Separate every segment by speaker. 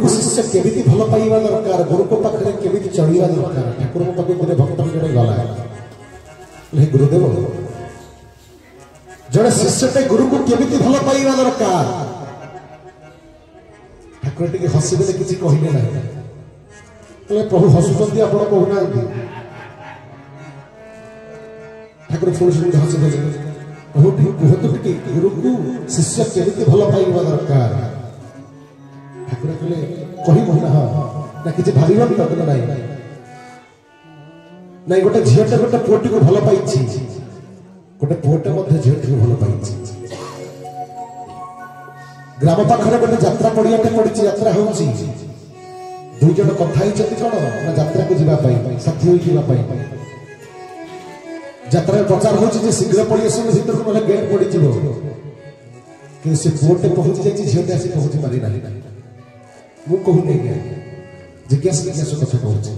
Speaker 1: को शिष्य केमिति भल पाइबा दरकार गुरु को पाखरे केमिति चढ़िबा दरकार ठाकुर को पाखे दिने भक्त जड़े गला हे गुरुदेव जड़े शिष्यटे गुरु को केमिति भल पाइबा दरकार ठाकुर टिके हसिबे किछि कहिबे नाही कहले प्रभु हसुचंदी आपण कहना ठाकुर फुल सुन हसिबे प्रभु कहतो टिके गुरु को शिष्य केमिति भल पाइबा दरकार ठाकुर कहले कहि कहना ना किछि भाबिबा दरकार नाही नहीं गोटे झीटे गोटे पुटी को भल पाई गोटे पुटे मध्य झीटी को भल पाई ग्राम पाखरे गोटे यात्रा पड़ियाटे पड़ी यात्रा होउची दुई जन कथा हिचती कौन ना यात्रा को जीवा पाई साथी होई जीवा पाई यात्रा प्रचार होउची जे शीघ्र पड़ी आसो भीतर को गेट पड़ी जीवो कि से पुटे पहुंच जाई झीटे आसी पहुंच पारी नाही मु कहू नै गया जिज्ञासा कथा कहूची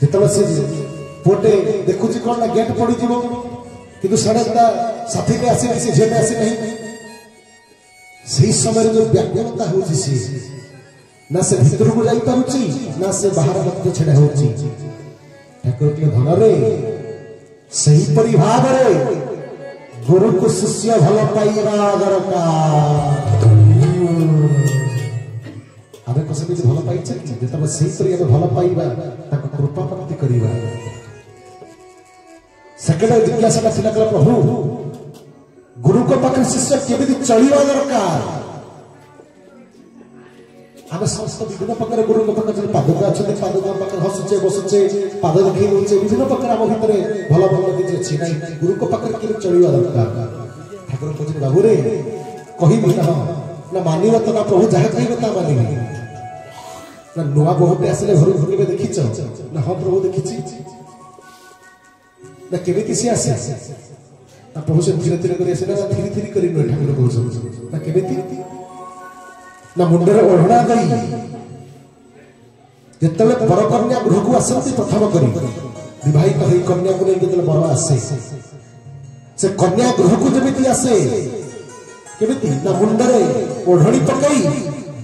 Speaker 1: जितने से पुटे देखुची कौन ना गेट पड़ी जीवो किंतु साढ़े साथी के आसी से झीटे आसी नहीं सही समय जो व्याकुलता होची सी ना से भीतर को जाई पारुची ना से बाहर मत छेड़ा होची ठाकुर के धन रे सही परिभाव रे गुरु को शिष्य भल पाइबा दरकार आबे कसबे भल पाई छै जेतबे सही करी आबे भल पाइबा ताको कृपा प्राप्ति करिबा सेकेंड जिज्ञासा थिला प्रभु गुरु को पाखे शिष्य केमिति चढ़िबा दरकार आमे समस्त विभिन्न प्रकार गुरु को पाखे पादुका अछि पादुका पाखे हसुचे बसुचे पाद देखि होचे विभिन्न प्रकार आम भितरे भल भल किछि अछि नै गुरु को पाखे केमिति चढ़िबा दरकार ठाकुर कहते बाबू रे कहिबि ना मानिबा तो ना प्रभु जहा कहिबे ता मानिबि ना नुआ बहुते आसले घर घुरिबे देखिछ ना हां प्रभु देखिछि ना केमिति से आसे ना प्रभु से धीरे धीरे करी आसे ना धीरे धीरे करी न ठाकुर कहउछ ना केमिति ना मुंडरे ओढ़ना दई जेतले बर कन्या गृह को आसंती प्रथम करी विवाहित होई कन्या को नै जेतले बर आसे से कन्या गृह को जेमिति आसे केमिति ना मुंडरे ओढ़णी पकई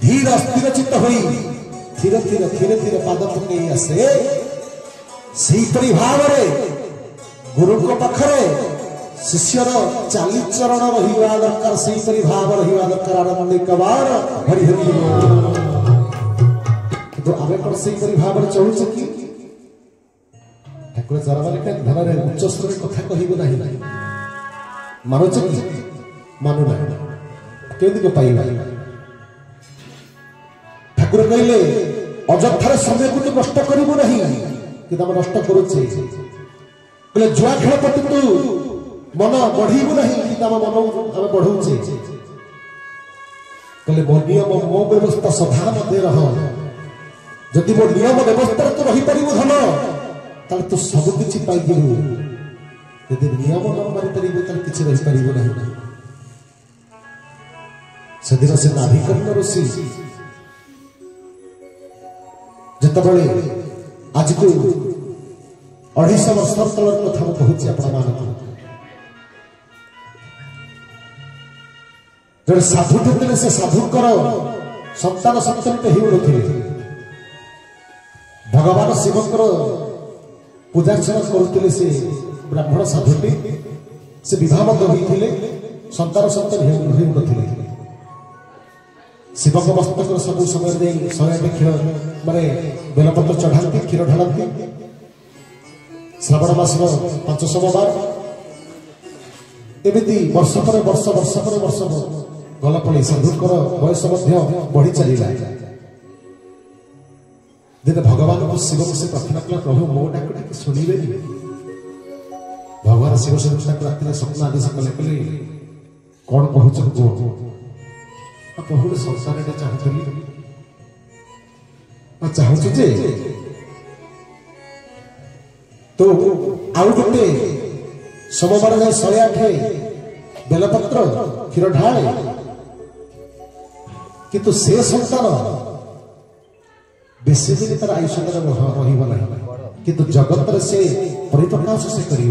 Speaker 1: धीर अस्थिर चित्त होई धीरे धीरे धीरे धीरे पाद पकई आसे सही परिभाव रे गुरु को पाखरे शिष्यर चाली चरण रहिबा दरकार सही परिभाव रहिबा दरकार आनंद कबार हरि हरि तो आबे पर सही परिभाव रे चलु छी ठाकुर जरबारे के धन रे उच्च स्वर कथा कहिबो नाही मानो छी मानु ना केदि को पाइबा ठाकुर कहले अजथार समय को नष्ट करिबो नाही कि तम नष्ट करूछे कहले जुआ खेल प्रति तू मन बढ़ीबो नहीं कि तम मन हम बढ़ौछे कहले मो नियम मो व्यवस्था सदा मध्य रह जदि मो नियम व्यवस्था तो रही परिबो धन ताले तू सब किछि पाइ जेबो यदि नियम न मानि परिबो ताले किछि रही परिबो नहीं सदिन से नाभिकर्ण ऋषि जतबळे आज को 250 वर्ष तलर कथा कहूँ आपण मानक जब साधु थे से साधुकर संतान संतति हो भगवान शिवकर पूजार्चना करुले से ब्राह्मण साधुटी से विवाह होते संतान संतति हो शिव मस्तक सब समय 108 क्षीर माने बेलपत्र चढ़ाती क्षीर ढालती श्रावण मास 5 सोमवार एमती वर्ष पर वर्ष वर्ष पर वर्ष गला पड़ी साधुकर बयस बढ़ी चलला दिन भगवान को शिव को से प्रार्थना कला प्रभु मो डाक शुणवे भगवान शिव से रात स्वप्न आदेश कले कले कौन कहूँ प्रभु संसार चाहूली चाहूँ जे तो आउ गोटे सोमवार जाए 108 बेलपत्र क्षीर ढाले किंतु से संतान बेसी दिन तार आयुष रहा किंतु जगत से परिप्रकाश से कर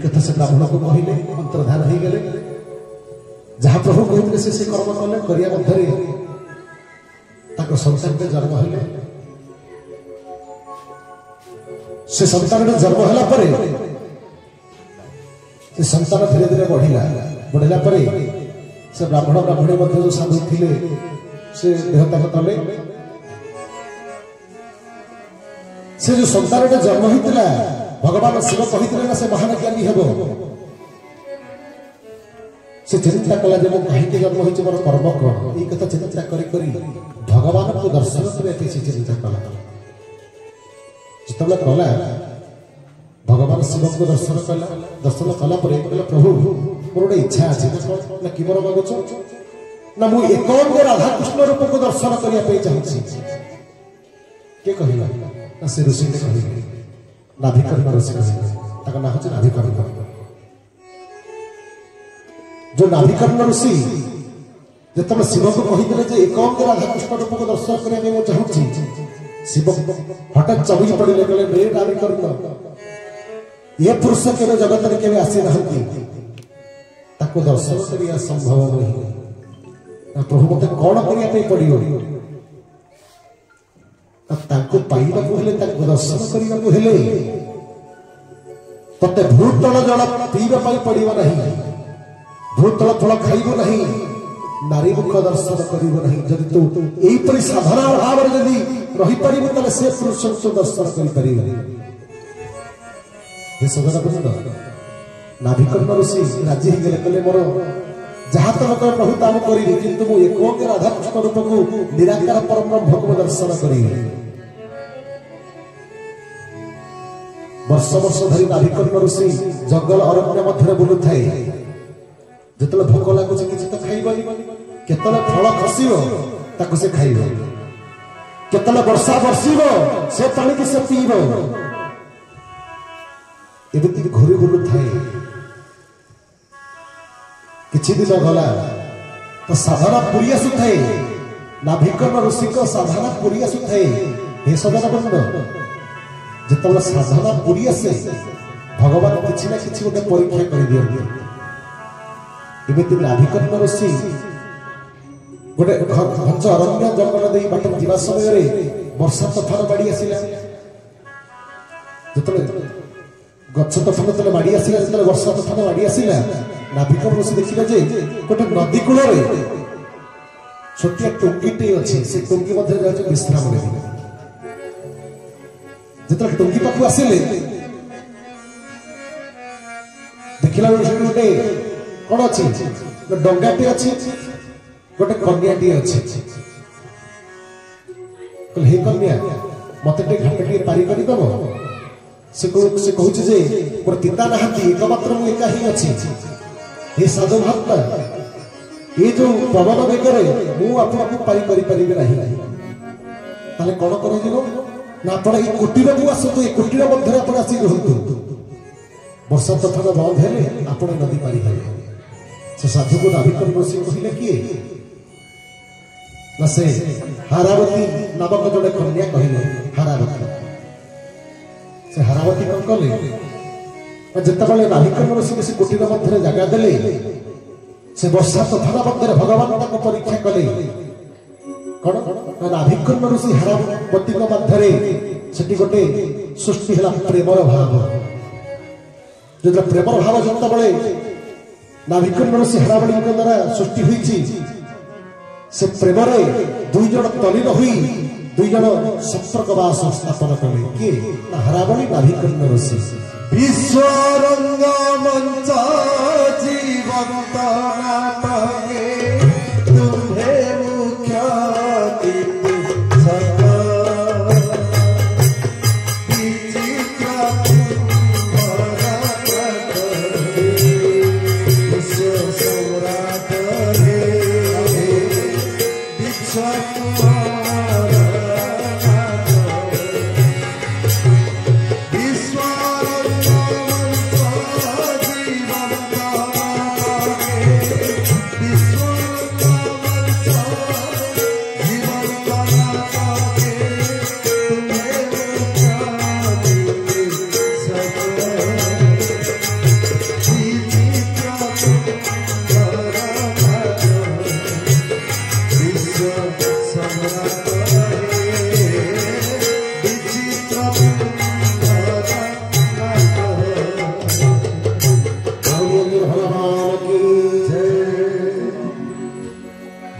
Speaker 1: कथा से ब्राह्मण को कहले अंतर्धान हो गले जहाँ प्रभु कहते से कर्म कले करिया मध्य संतान जन्म हेले से संतान जन्म होला परे से संतान धीरे धीरे बढ़िला परे से ब्राह्मण ब्राह्मणी मध्य जो साधु थिले से देहत्याग कले से जो संतान जन्म होता भगवान शिव कही से महान ज्ञानी हेबो से चिंता कला जे कहीं जन्म हो मोर कर्म कौन ये कथा चिंता करी भगवान को दर्शन करने से चिंता कला जिते कला भगवान शिव को दर्शन कला प्रभु मोर गोटे इच्छा अच्छे ना कि मोर मागुच ना मुझे एक राधा कृष्ण रूप को दर्शन करने चाहिए किए कहला ना से ऋषि ने कहे नाभिकर्ण ऋषि कहे ना हूँ नाभिकर्ण जो नाभिकर्ण ऋषि जिते शिव को कही एक राधा कृष्ण रूप को दर्शन करने चाहिए शिव हठात चबी पड़े कहले रे नाभिकर्ण ये पुरुष के जगत में केवे आसी ना दर्शन करने संभव नहीं प्रभु मत कौन करने पड़ो दर्शन करने ते भूतल जल पीवा पड़ो ना भूतल फल खाइब नहीं नारी मुख दर्शन करी तू यहीपरि साधारण भाव जदि रही पार से पुरुष को दर्शन कर नाभिकर्ण ऋषि राजी हो गले मोर जहाँ तुम कह प्रभु ताम करी किंतु मु एक राधा कृष्ण रूप को निराकार परम ब्रह्म को दर्शन करी वर्ष वर्ष धरी नाभिकर्ण ऋषि जंगल अरण्य मध्य बुलू थाए जिते भोक लगुच कि तो खाइबनी केतले फल खसब से खाइब केतले वर्षा बर्षिब से पानी की से पीब एमती घूरी बुलू थाए किछि दिन गला तो साधना पुरी आसुए नाभिकर्ण ऋषि को साधना पुरी आसुए हे सदन बंद जिते साधना पुरी आसे भगवान किसी ना कि गोटे परीक्षा कर दियंती एमती नाभिकर्ण ऋषि गोटे घंच अरण्य जंगल दे बाट जा समय वर्षा तोफान माड़ी आसला जो गछ तोफान जो माड़ी आसला जो वर्षा तोफान माड़ी आसला नाभिकर्ण ऋषि देखिला जे गोटे नदी कूल छोटिया टुंगीटे अच्छे से टुंगी मध्य जाऊँ विश्राम ले जो टुंगी पाखु आसिले देखला गोटे कौन अच्छी डंगाटे अच्छी गोटे कन्याटी अच्छी हे कन्या मत घाटे पारी करदब से कहूँ मोर पिता नहांती एकमात्र मु एका ही अच्छी हे साधु महात्मा ये जो पवन बेगर मुझे पारी करी ना कौन कर कुटीर को आसतु ये कुटीर मध्य आप आसी रुहतु वर्षा तोफान बंद हेले आप नदी पारी हेले से साधु को नाभिकर्ण ऋषि कहले किए ना से हारावती नामक जोड़े कन्या कहले हारावती से हारावती कौन कले जिते नाभिकर्ण ऋषि से कुटीर मध्य जगह देले से वर्षा तोफान मध्य भगवान परीक्षा कले कौन नाभिकर्ण ऋषि हारावती मध्य से गोटे सृष्टि है प्रेमर भाव जो प्रेमर भाव जिते नाभिकर्ण ऋषि हारावणी द्वारा सृष्टि हुई से प्रेम दुई जन तलीन हुई दुई जन संपर्क वास स्थापन कले किए हारावणी नाभिकर्ण ऋषि विश्वरंग मंच जीवंत तुम्हे मुख्य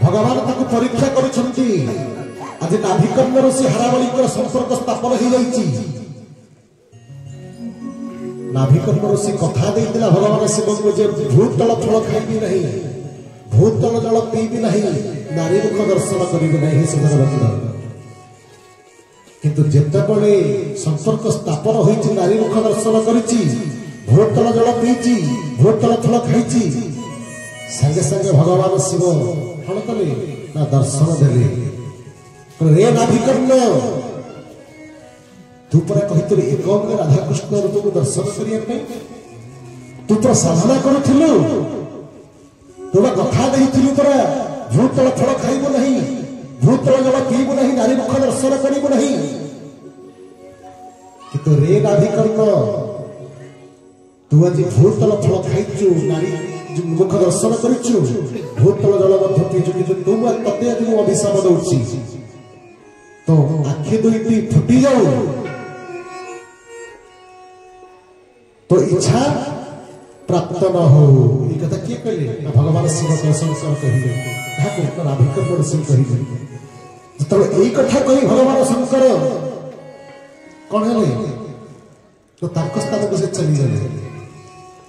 Speaker 1: भगवान ताको परीक्षा करुछंती आज नाभिकर्णर से हरावलीकर संपर्क स्थापन हो जाइछि नाभिकर्णर से कथा देइतिला भगवान शिव को जे भूतल फल खाइबी नहीं भूतल जल पीबी नहीं नारी मुख दर्शन करिबी नहीं सुंदर भक्त किंतु जेतेबेले संपर्क स्थापन होइछि नारी मुख दर्शन करिछि भूतल जल पीछि भूतल फल खाइछि संगे संगे भगवान शिव फल कले ना दर्शन देले रे नाभिकर्ण तू पर कहितु एकांग राधा कृष्ण रूप को दर्शन करिया पे तू तो साधना करुथिलु तू कथा देइथिलु पर भूतल फल खाइबो नहीं भूतल जल पीबो नहीं नारी मुख दर्शन करिबो नहीं किंतु रे नाभिकर्ण तू आज भूतल फल खाइछु नारी मुख दर्शन करिछु भूतल जल मध्य पीछु किंतु तू तते आज मु अभिशाप दउछि तो आखि दुईटी फुटी जाऊ तो इच्छा प्राप्त न हो ये कथा किए कहले भगवान शिव को शंकर कहिले कहा को नाभिकर्ण से कहिले तो एई कथा कहि भगवान शंकर कोन हेले तो ताक स्थान को से चली गले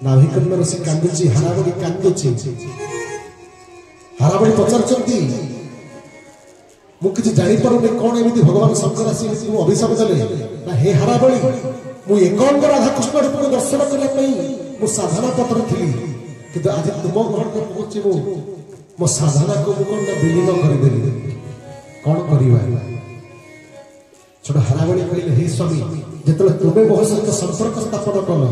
Speaker 1: नाभिकर्ण से कांदुची हराबड़ी कांदुची हराबड़ी पचारचंती मु किछि जानि पारुने कोन एमिति भगवान शंकर आसी मु अभिशाप देले ना हे हराबड़ी मु एकांग राधा कृष्ण रूप को दर्शन करले पई मु साधना पत्र थिली किंतु आज तुम घर को पहुंची मो साधना को मु कोन विलीन कर देली कोन करिवा छोड़ हराबड़ी कहले हे स्वामी जेतले तुमे मोह सहित संपर्क स्थापन कल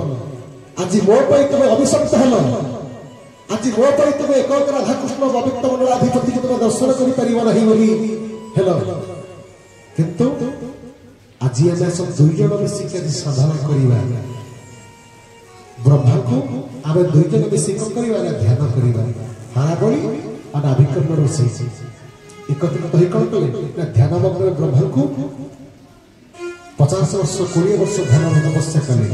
Speaker 1: आज मो पई तुमे अभिशप्त हल आज मो पई तुमे एकांग राधा कृष्ण पवित्र मंडलाधिपति को तुमे दर्शन करि परिबा नहीं बोली हेलो किंतु आज आम सब दुई जन मिसिक साधना करवा ब्रह्मा को आम दुई जन मिसिक ध्यान करवा हराबड़ी और नाभिकर्ण रोषे एकत्रित कही कौन कले ध्यान मग्न ब्रह्मा को 50 वर्ष 20 वर्ष ध्यान तपस्या कले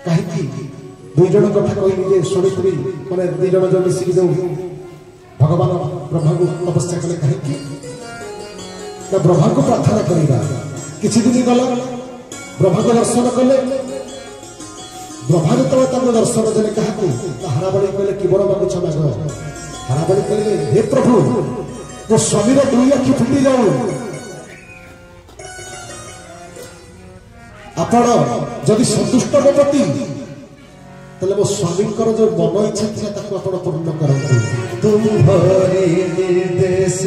Speaker 1: कहीं दुई जन कथा कहली शुणी मैंने दुई जन जो मिसिक जो भगवान ब्रह्मा को तपस्या कले कहीं ब्रह्मा को प्रार्थना करवा किसी दिन गला ब्रह्मा को दर्शन कले ब्रह्मा जो दर्शन देने क्या हराबड़ी कहले कि बड़ मागुछ माग हराबड़ी कहले हे प्रभु तो स्वामी दुई आखि फुटी जाऊ आपण जदि संतुष्ट मो प्रति तले मो स्वामी जो मन इच्छा था पूर्ण करते तुम निर्देश